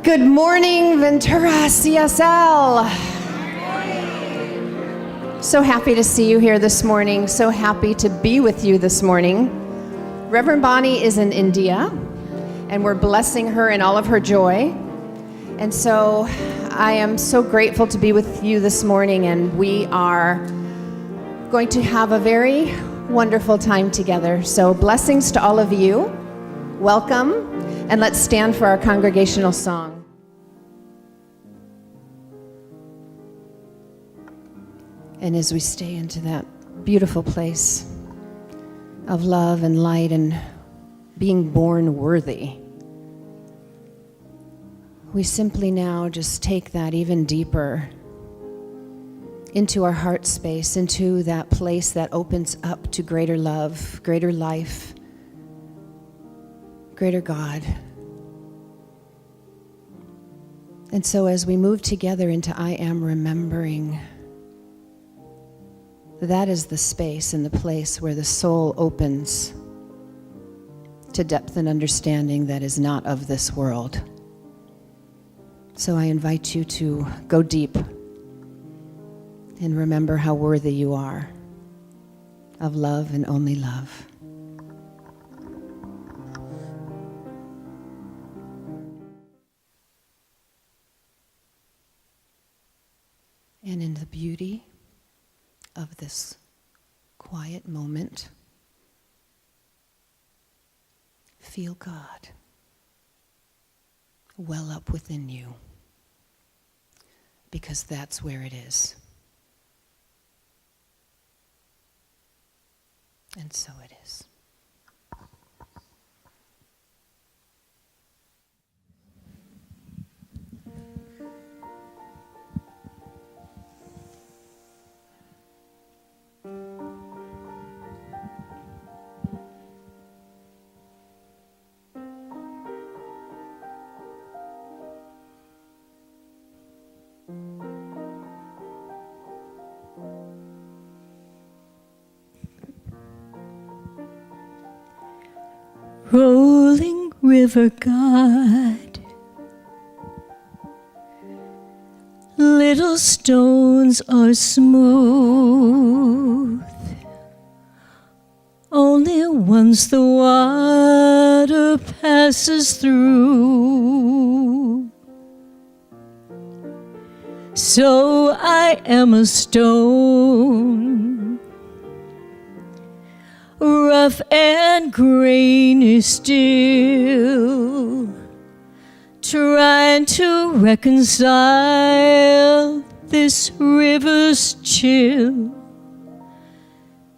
Good morning, VenturaCSL. So happy to see you here this morning. So happy to be with you this morning. Reverend Bonnie is in India, and we're blessing her in all of her joy. And so I am so grateful to be with you this morning, and we are going to have a very wonderful time together. So blessings to all of you. Welcome, and let's stand for our congregational song. And as we stay into that beautiful place of love and light and being born worthy, we simply now just take that even deeper into our heart space, into that place that opens up to greater love, greater life, greater God. And so as we move together into I am remembering, that is the space and the place where the soul opens to depth and understanding that is not of this world. So I invite you to go deep and remember how worthy you are of love and only love. And in the beauty of this quiet moment, feel God well up within you, because that's where it is. And so it is. Rolling river God, little stones are smooth, only once the water passes through. So I am a stone, rough and grainy still, trying to reconcile this river's chill.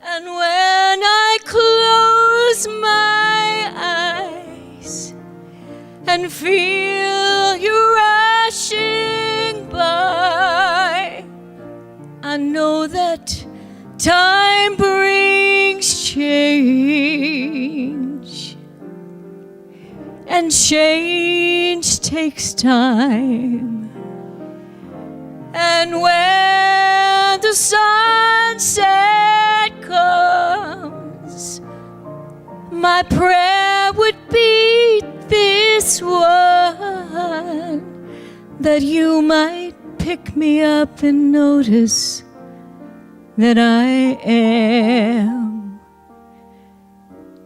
And when I close my eyes and feel you rushing by, I know that time brings change, and change takes time. And when the sunset comes, my prayer would be this one, that you might pick me up and notice that I am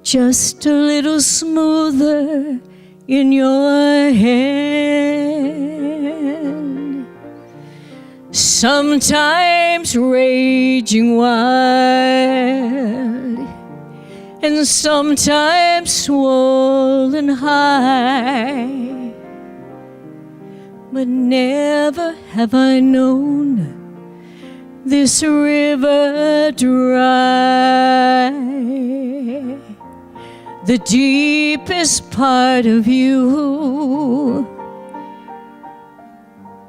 just a little smoother in your hand. Sometimes raging wild, and sometimes swollen high, but never have I known this river dry. The deepest part of you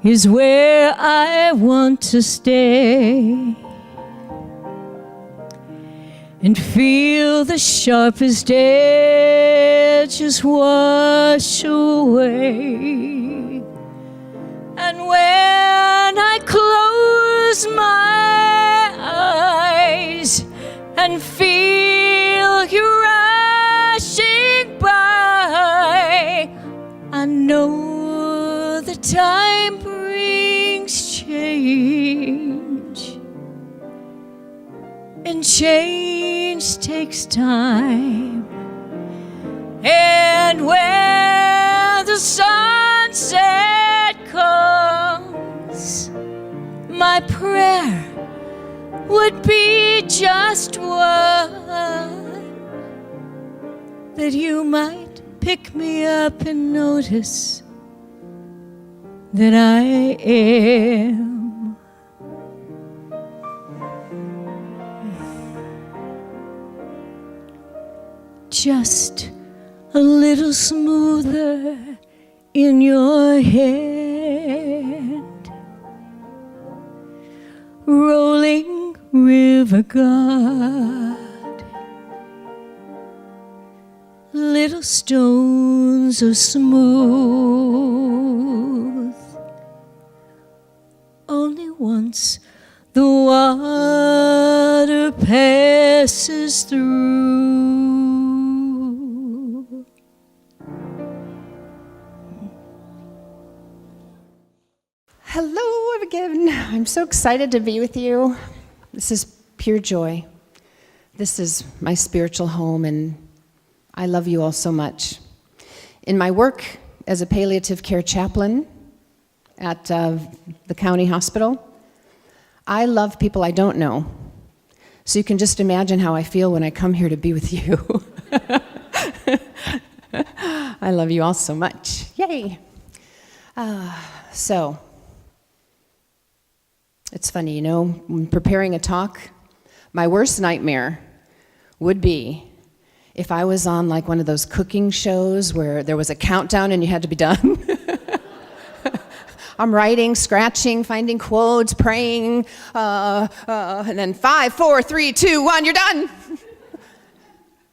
is where I want to stay, and feel the sharpest edges wash away. And when I close my eyes and feel you rushing by, I I know the time brings change, and change takes time. And when the sunset comes, my prayer would be just one, that you might pick me up and notice that I am just a little smoother in your hand, rolling river God. Little stones are smooth only once the water passes through. Hello again. I'm so excited to be with you. This is pure joy. This is my spiritual home, and I love you all so much. In my work as a palliative care chaplain at the county hospital, I love people I don't know. So you can just imagine how I feel when I come here to be with you. I love you all so much. Yay! So, it's funny, you know, when preparing a talk, my worst nightmare would be if I was on like one of those cooking shows where there was a countdown and you had to be done. I'm writing, scratching, finding quotes, praying, and then 5, 4, 3, 2, 1, you're done.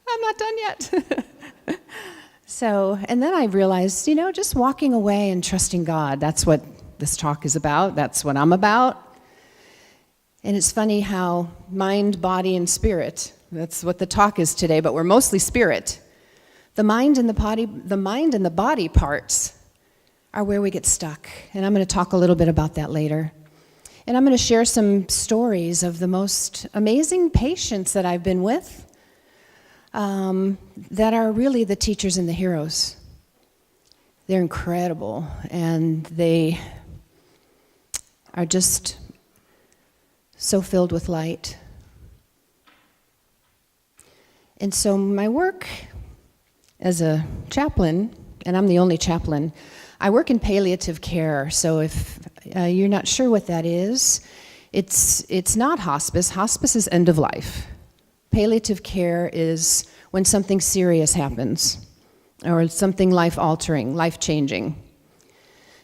I'm not done yet. So, and then I realized, you know, just walking away and trusting God, that's what this talk is about. That's what I'm about. And it's funny how mind, body, and spirit, that's what the talk is today, but we're mostly spirit. The mind and the body parts are where we get stuck. And I'm going to talk a little bit about that later. And I'm going to share some stories of the most amazing patients that I've been with that are really the teachers and the heroes. They're incredible, and they are just so filled with light. And so my work as a chaplain, and I'm the only chaplain, I work in palliative care. So if you're not sure what that is, it's not hospice. Hospice is end of life. Palliative care is when something serious happens, or something life-altering, life-changing.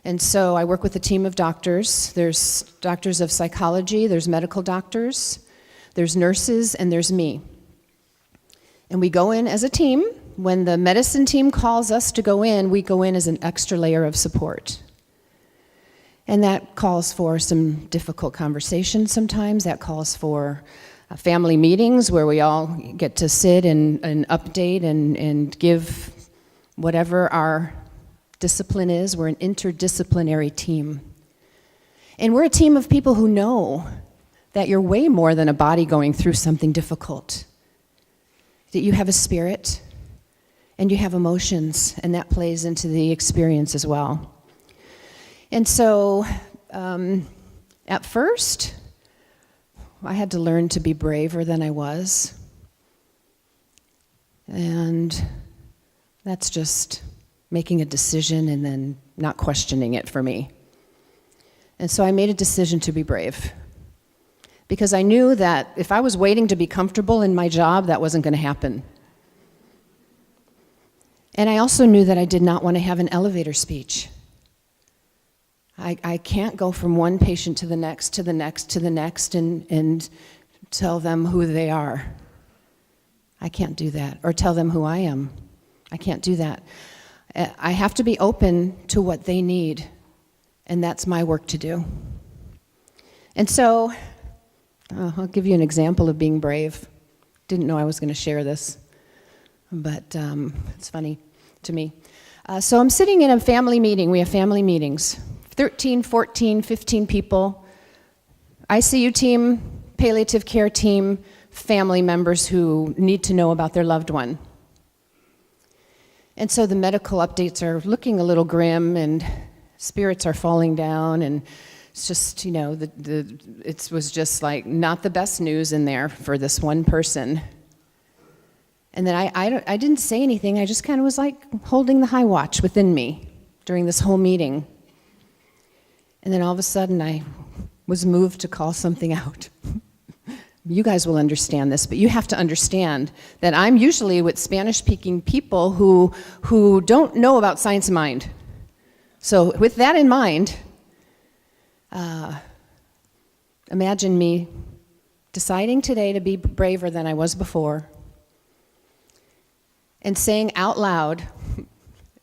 And so I work with a team of doctors. There's doctors of psychology, there's medical doctors, there's nurses, and there's me. And we go in as a team. When the medicine team calls us to go in, we go in as an extra layer of support. And that calls for some difficult conversations sometimes. That calls for family meetings where we all get to sit and update and give whatever our discipline is. We're an interdisciplinary team. And we're a team of people who know that you're way more than a body going through something difficult. That you have a spirit and you have emotions, and that plays into the experience as well. And so, at first, I had to learn to be braver than I was. And that's just making a decision and then not questioning it for me. And so I made a decision to be brave. Because I knew that if I was waiting to be comfortable in my job, that wasn't going to happen. And I also knew that I did not want to have an elevator speech. I can't go from one patient to the next, to the next, to the next, and tell them who they are. I can't do that. Or tell them who I am. I can't do that. I have to be open to what they need, and that's my work to do. And so, I'll give you an example of being brave. Didn't know I was going to share this, but it's funny to me. So I'm sitting in a family meeting. We have family meetings. 13, 14, 15 people. ICU team, palliative care team, family members who need to know about their loved one. And so the medical updates are looking a little grim, and spirits are falling down, and it's just, it was just like not the best news in there for this one person. And then I didn't say anything. I just kind of was like holding the high watch within me during this whole meeting. And then all of a sudden I was moved to call something out. You guys will understand this, but you have to understand that I'm usually with Spanish-speaking people who don't know about science of mind. So with that in mind, imagine me deciding today to be braver than I was before and saying out loud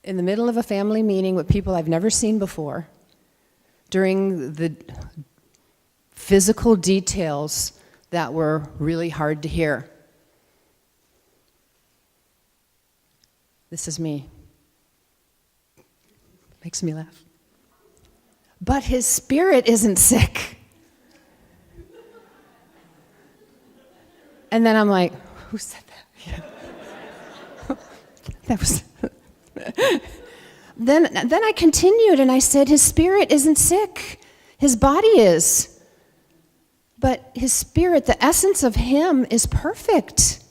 in the middle of a family meeting with people I've never seen before, during the physical details that were really hard to hear. This is me. Makes me laugh. But his spirit isn't sick. And then I'm like, who said that? Yeah. That was... Then I continued and I said, his spirit isn't sick. His body is. But his spirit, the essence of him, is perfect.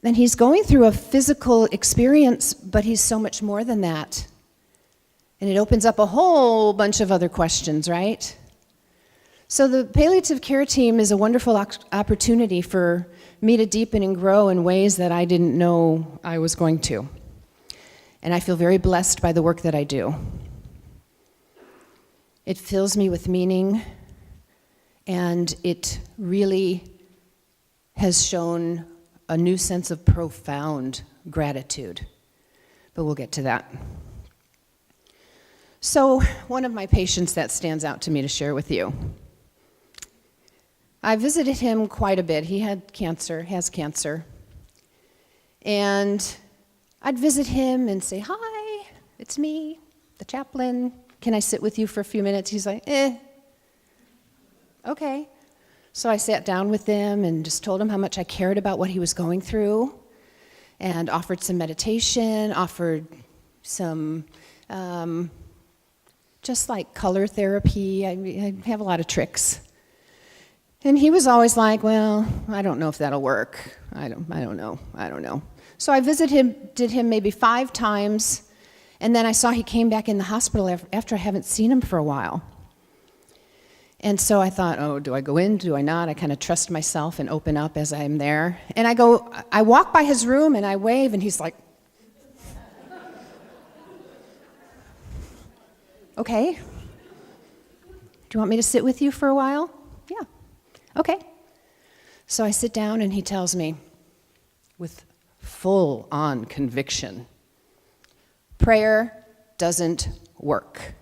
And he's going through a physical experience, but he's so much more than that. And it opens up a whole bunch of other questions, right? So the palliative care team is a wonderful opportunity for me to deepen and grow in ways that I didn't know I was going to. And I feel very blessed by the work that I do. It fills me with meaning, and it really has shown a new sense of profound gratitude. But we'll get to that. So, one of my patients that stands out to me to share with you. I visited him quite a bit. He has cancer. And I'd visit him and say, hi, it's me, the chaplain. Can I sit with you for a few minutes? He's like, okay. So I sat down with him and just told him how much I cared about what he was going through, and offered some meditation, offered some just like color therapy. I have a lot of tricks. And he was always like, well, I don't know if that'll work. I don't know. So I did him maybe 5 times, and then I saw he came back in the hospital after I haven't seen him for a while. And so I thought, oh, do I go in, do I not? I kind of trust myself and open up as I'm there. And I walk by his room and I wave, and he's like, okay. Do you want me to sit with you for a while? Yeah. Okay. So I sit down and he tells me with full-on conviction, prayer doesn't work.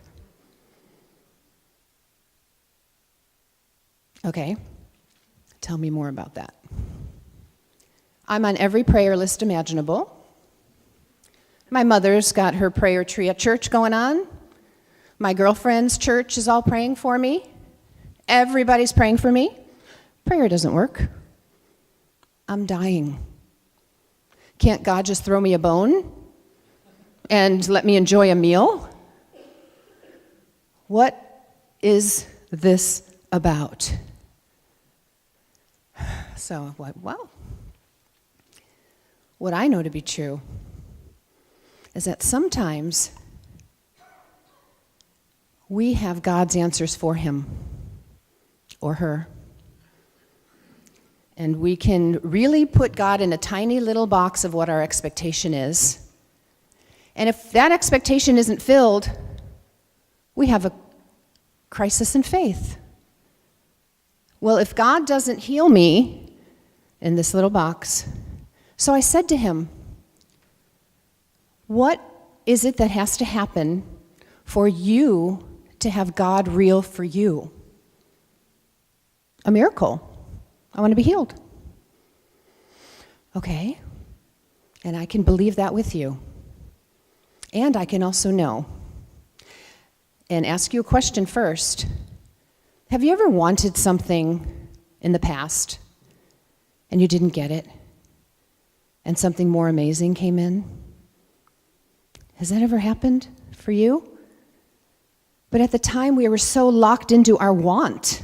Okay, tell me more about that. I'm on every prayer list imaginable. My mother's got her prayer tree at church going on. My girlfriend's church is all praying for me. Everybody's praying for me. Prayer doesn't work. I'm dying. Can't God just throw me a bone and let me enjoy a meal? What is this about? So, well, what I know to be true is that sometimes we have God's answers for him or her. And we can really put God in a tiny little box of what our expectation is. And if that expectation isn't filled, we have a crisis in faith. Well, if God doesn't heal me in this little box, so I said to him, what is it that has to happen for you to have God real for you? A miracle. I want to be healed. Okay, and I can believe that with you. And I can also know. And ask you a question first. Have you ever wanted something in the past and you didn't get it? And something more amazing came in? Has that ever happened for you? But at the time, we were so locked into our want.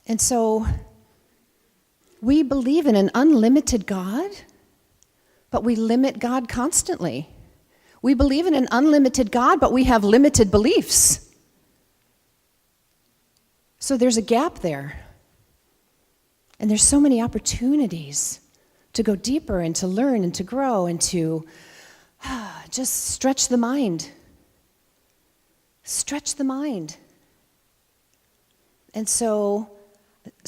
And so, we believe in an unlimited God, but we limit God constantly. We believe in an unlimited God, but we have limited beliefs. So there's a gap there. And there's so many opportunities to go deeper and to learn and to grow and to just stretch the mind. Stretch the mind. And so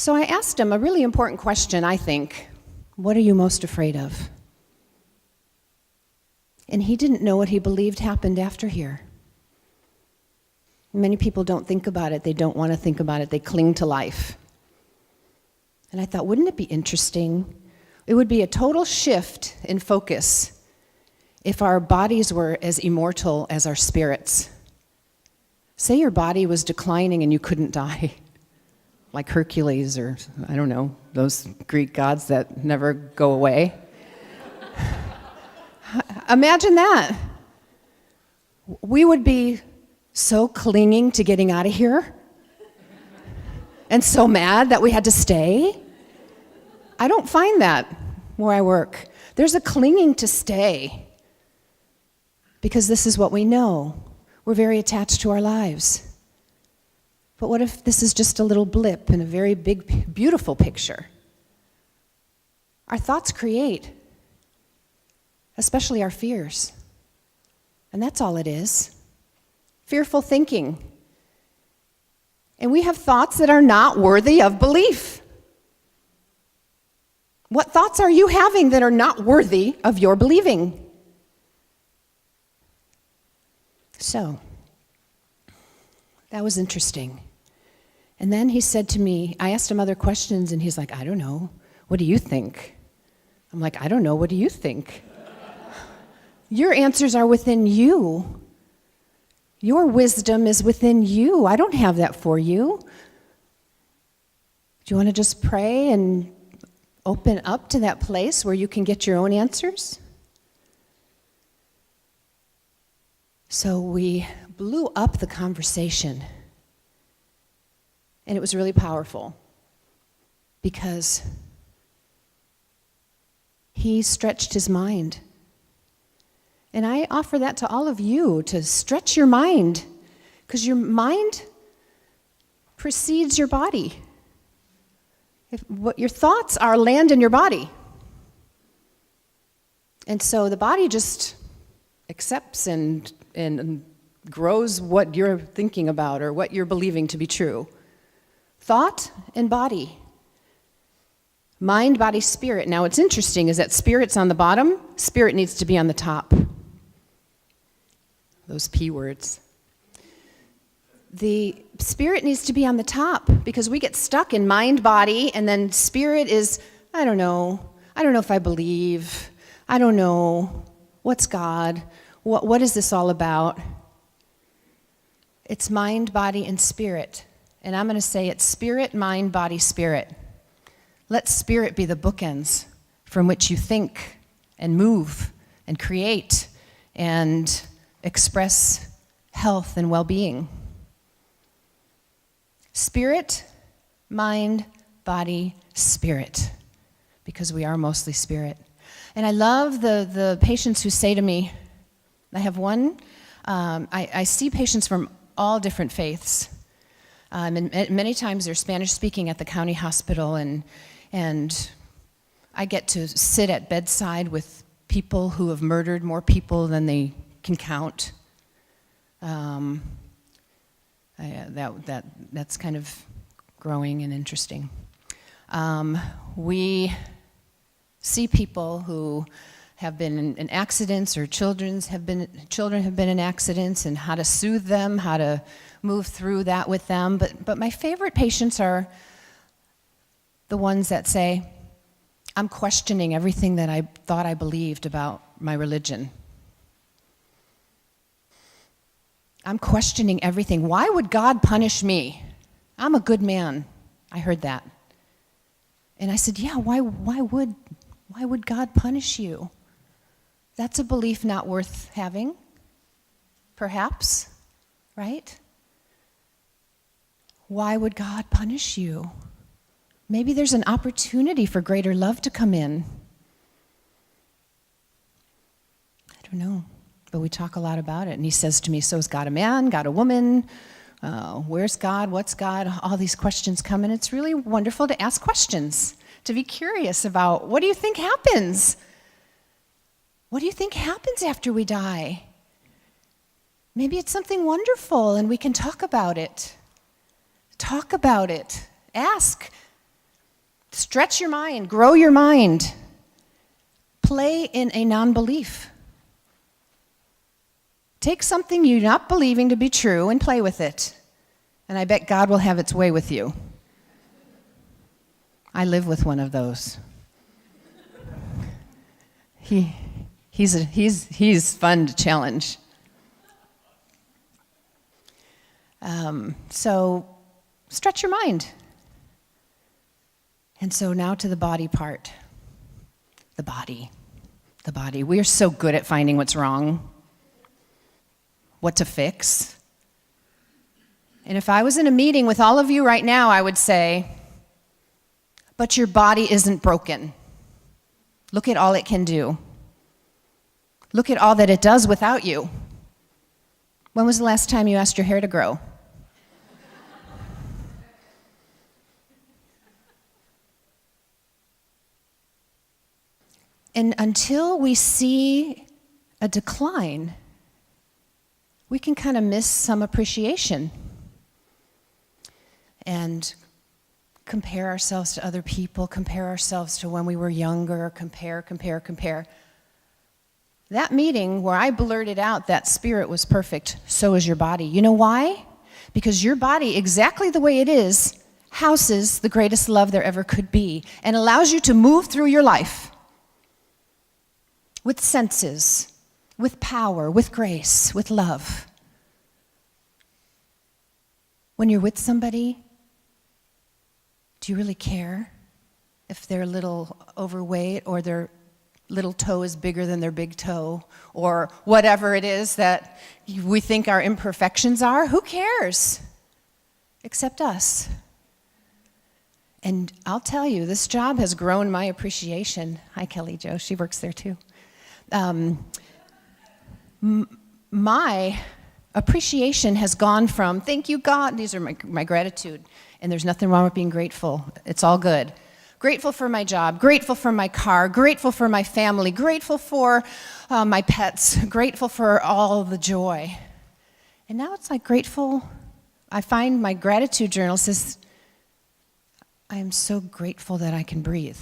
I asked him a really important question, I think. What are you most afraid of? And he didn't know what he believed happened after here. Many people don't think about it. They don't want to think about it. They cling to life. And I thought, wouldn't it be interesting? It would be a total shift in focus if our bodies were as immortal as our spirits. Say your body was declining and you couldn't die, like Hercules or, I don't know, those Greek gods that never go away. Imagine that. We would be so clinging to getting out of here and so mad that we had to stay. I don't find that where I work. There's a clinging to stay because this is what we know. We're very attached to our lives. But what if this is just a little blip in a very big, beautiful picture? Our thoughts create, especially our fears. And that's all it is. Fearful thinking. And we have thoughts that are not worthy of belief. What thoughts are you having that are not worthy of your believing? So, that was interesting. And then he said to me, I asked him other questions, and he's like, I don't know. What do you think? I'm like, I don't know. What do you think? Your answers are within you. Your wisdom is within you. I don't have that for you. Do you want to just pray and open up to that place where you can get your own answers? So we blew up the conversation. And it was really powerful because he stretched his mind. And I offer that to all of you, to stretch your mind, because your mind precedes your body. What your thoughts are land in your body. And so the body just accepts and grows what you're thinking about or what you're believing to be true. Thought and body. Mind, body, spirit. Now what's interesting is that spirit's on the bottom, spirit needs to be on the top. Those P words. The spirit needs to be on the top because we get stuck in mind, body, and then spirit is, I don't know if I believe, I don't know, what's God, what is this all about? It's mind, body, and spirit. And I'm going to say it's spirit, mind, body, spirit. Let spirit be the bookends from which you think and move and create and express health and well-being. Spirit, mind, body, spirit, because we are mostly spirit. And I love the patients who say to me, I have one, I see patients from all different faiths. And many times they're Spanish speaking at the county hospital, and I get to sit at bedside with people who have murdered more people than they can count. That's kind of growing and interesting. We see people who have been in accidents, or children have been in accidents, and how to soothe them, how to move through that with them. But my favorite patients are the ones that say, I'm questioning everything that I thought I believed about my religion. I'm questioning everything. Why would God punish me? I'm a good man. I heard that. And I said, yeah, why would God punish you? That's a belief not worth having, perhaps, right? Why would God punish you? Maybe there's an opportunity for greater love to come in. I don't know, but we talk a lot about it. And he says to me, so is God a man, God a woman? Where's God? What's God? All these questions come, and it's really wonderful to ask questions, to be curious about, what do you think happens? What do you think happens after we die? Maybe it's something wonderful, and we can talk about it. Talk about it. Ask. Stretch your mind. Grow your mind. Play in a non-belief. Take something you're not believing to be true and play with it. And I bet God will have its way with you. I live with one of those. He's fun to challenge. So stretch your mind. And so now to the body part. The body. We are so good at finding what's wrong, what to fix. And if I was in a meeting with all of you right now, I would say, but your body isn't broken. Look at all it can do. Look at all that it does without you. When was the last time you asked your hair to grow? And until we see a decline, we can kind of miss some appreciation and compare ourselves to other people, compare ourselves to when we were younger, compare. That meeting where I blurted out that spirit was perfect, so is your body. You know why? Because your body, exactly the way it is, houses the greatest love there ever could be and allows you to move through your life with senses, with power, with grace, with love. When you're with somebody, do you really care if they're a little overweight or their little toe is bigger than their big toe or whatever it is that we think our imperfections are? Who cares? Except us. And I'll tell you, this job has grown my appreciation. Hi, Kelly Jo. She works there too. My appreciation has gone from, thank you, God, these are my gratitude, and there's nothing wrong with being grateful. It's all good. Grateful for my job, grateful for my car, grateful for my family, grateful for my pets, grateful for all the joy. And now it's like grateful. I find my gratitude journal says, I am so grateful that I can breathe.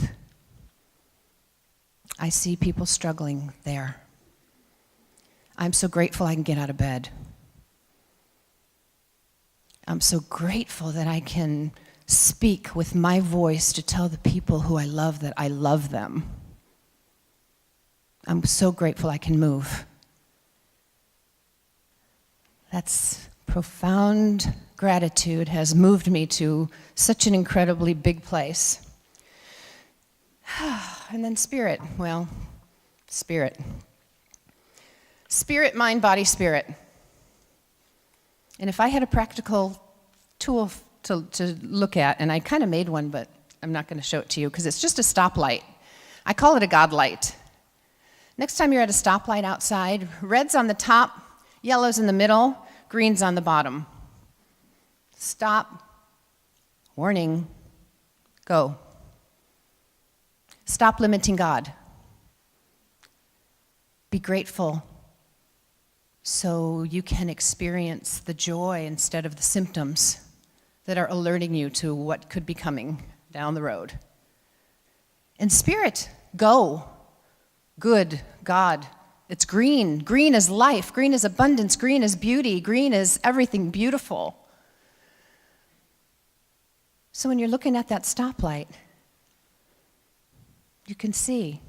I see people struggling there. I'm so grateful I can get out of bed. I'm so grateful that I can speak with my voice to tell the people who I love that I love them. I'm so grateful I can move. That's profound gratitude has moved me to such an incredibly big place. And then spirit. Well, spirit. Spirit, mind, body, spirit. And if I had a practical tool to look at, and I kind of made one, but I'm not going to show it to you because it's just a stoplight. I call it a God light. Next time you're at a stoplight outside, red's on the top, yellow's in the middle, green's on the bottom. Stop. Warning. Go. Stop limiting God. Be grateful so you can experience the joy instead of the symptoms that are alerting you to what could be coming down the road. And spirit, go. Good, God. It's green. Green is life. Green is abundance. Green is beauty. Green is everything beautiful. So when you're looking at that stoplight, you can see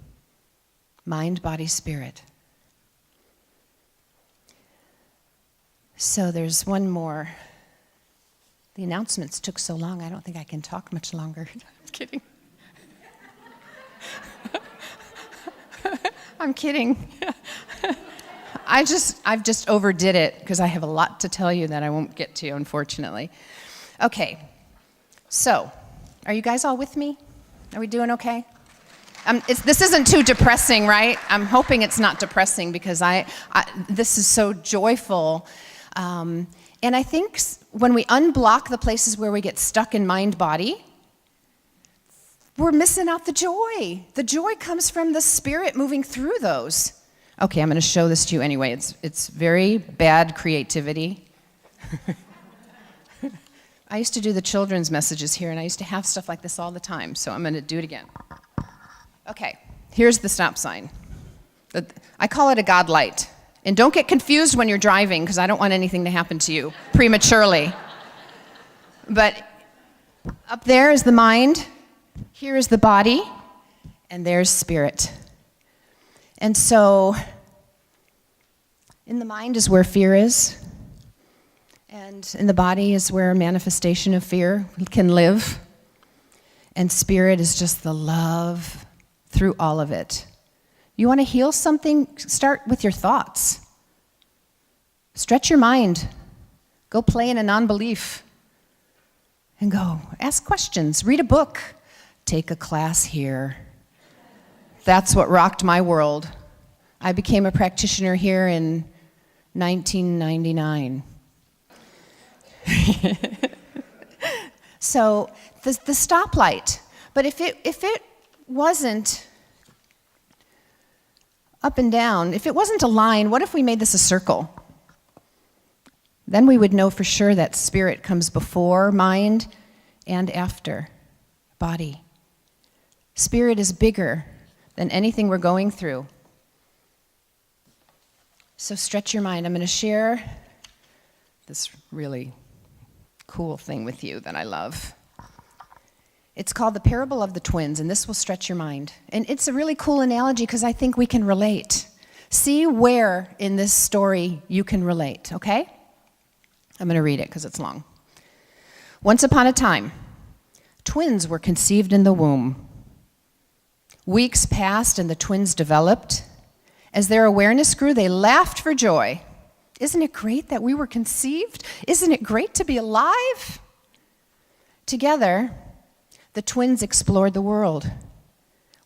mind, body, spirit. So there's one more. The announcements took so long, I don't think I can talk much longer. I'm kidding. I'm kidding. I've just overdid it because I have a lot to tell you that I won't get to, unfortunately. Okay, so are you guys all with me? Are we doing okay? This isn't too depressing, right? I'm hoping it's not depressing because this is so joyful. And I think when we unblock the places where we get stuck in mind-body, we're missing out the joy. The joy comes from the Spirit moving through those. Okay, I'm going to show this to you anyway. It's very bad creativity. I used to do the children's messages here, and I used to have stuff like this all the time, so I'm going to do it again. Okay, here's the stop sign. I call it a God light. And don't get confused when you're driving, because I don't want anything to happen to you prematurely. But up there is the mind, here is the body, and there's spirit. And so, in the mind is where fear is, and in the body is where a manifestation of fear can live. And spirit is just the love through all of it. You want to heal something? Start with your thoughts. Stretch your mind. Go play in a non-belief. And go ask questions. Read a book. Take a class here. That's what rocked my world. I became a practitioner here in 1999. So the stoplight. But if it wasn't up and down, if it wasn't a line, what if we made this a circle? Then we would know for sure that spirit comes before mind and after body. Spirit is bigger than anything we're going through. So stretch your mind. I'm going to share this really cool thing with you that I love. It's called the parable of the twins, and this will stretch your mind. And it's a really cool analogy because I think we can relate. See where in this story you can relate, okay? I'm going to read it because it's long. Once upon a time, twins were conceived in the womb. Weeks passed and the twins developed. As their awareness grew, they laughed for joy. Isn't it great that we were conceived? Isn't it great to be alive? Together, the twins explored the world.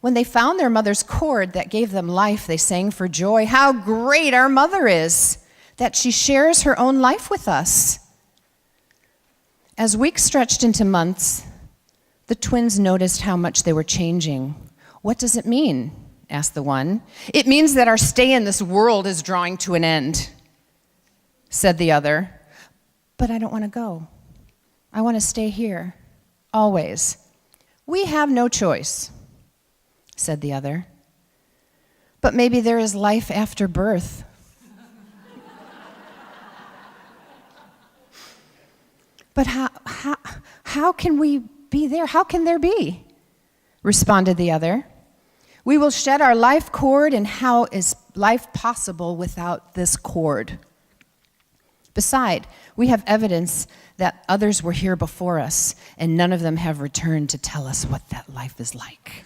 When they found their mother's cord that gave them life, they sang for joy. How great our mother is, that she shares her own life with us. As weeks stretched into months, the twins noticed how much they were changing. What does it mean? Asked the one. It means that our stay in this world is drawing to an end, said the other. But I don't want to go. I want to stay here, always. We have no choice, said the other. But maybe there is life after birth. But how can we be there? How can there be? Responded the other. We will shed our life cord, and how is life possible without this cord? Besides, we have evidence that others were here before us, and none of them have returned to tell us what that life is like.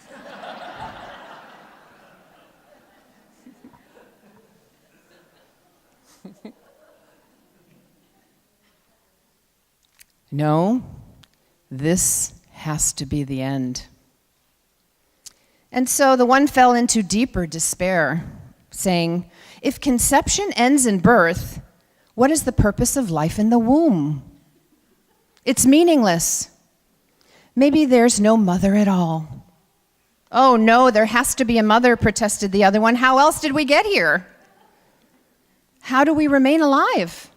No, this has to be the end. And so the one fell into deeper despair, saying, if conception ends in birth, what is the purpose of life in the womb? It's meaningless. Maybe there's no mother at all. Oh no, there has to be a mother, protested the other one. How else did we get here? How do we remain alive?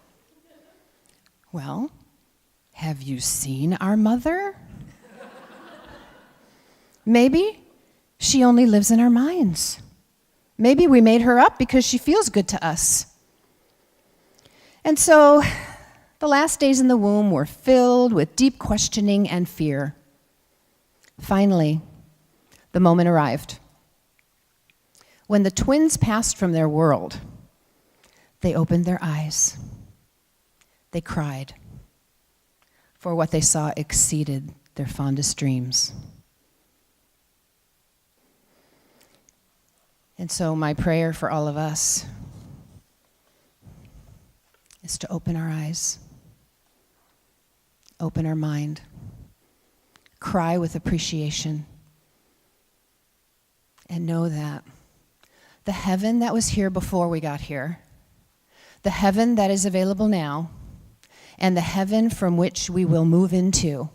Well, have you seen our mother? Maybe she only lives in our minds. Maybe we made her up because she feels good to us. And so the last days in the womb were filled with deep questioning and fear. Finally, the moment arrived. When the twins passed from their world, they opened their eyes. They cried, for what they saw exceeded their fondest dreams. And so my prayer for all of us is to open our eyes, open our mind, cry with appreciation, and know that the heaven that was here before we got here, the heaven that is available now, and the heaven from which we will move into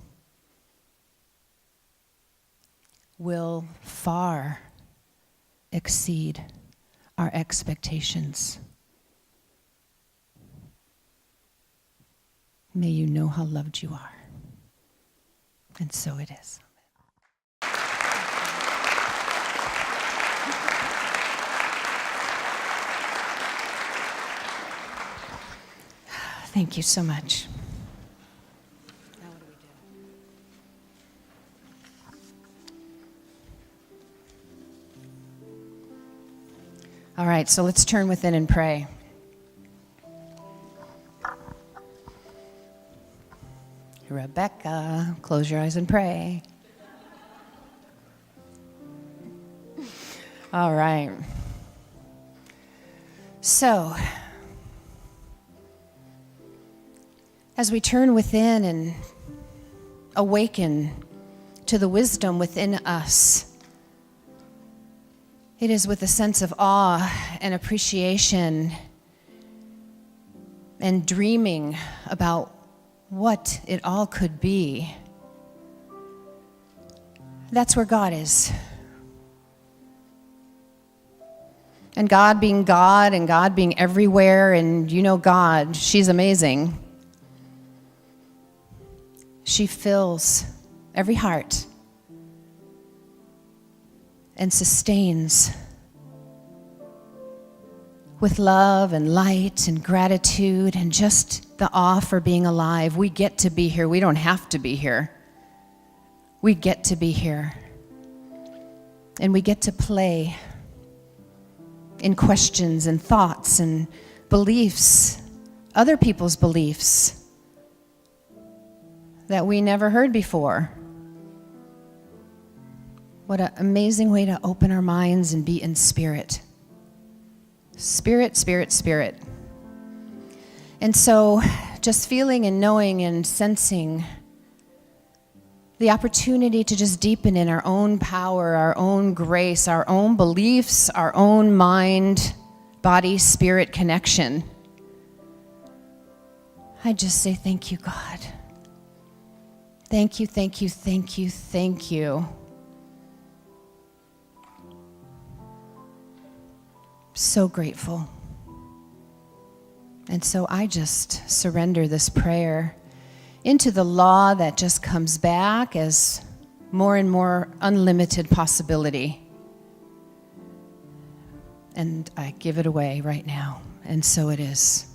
will far exceed our expectations. May you know how loved you are. And so it is. Thank you so much. Now what do we do? All right, so let's turn within and pray. Rebecca, close your eyes and pray. All right. So, as we turn within and awaken to the wisdom within us, it is with a sense of awe and appreciation and dreaming about what it all could be. That's where God is. And God being God and God being everywhere, and you know God, she's amazing. She fills every heart and sustains with love and light and gratitude and just the awe for being alive. We get to be here. We don't have to be here. We get to be here. And we get to play in questions and thoughts and beliefs, other people's beliefs that we never heard before. What an amazing way to open our minds and be in spirit. Spirit, spirit, spirit. And so just feeling and knowing and sensing the opportunity to just deepen in our own power, our own grace, our own beliefs, our own mind, body, spirit connection. I just say thank you, God. Thank you, thank you, thank you, thank you. So grateful. And so I just surrender this prayer into the law that just comes back as more and more unlimited possibility. And I give it away right now. And so it is.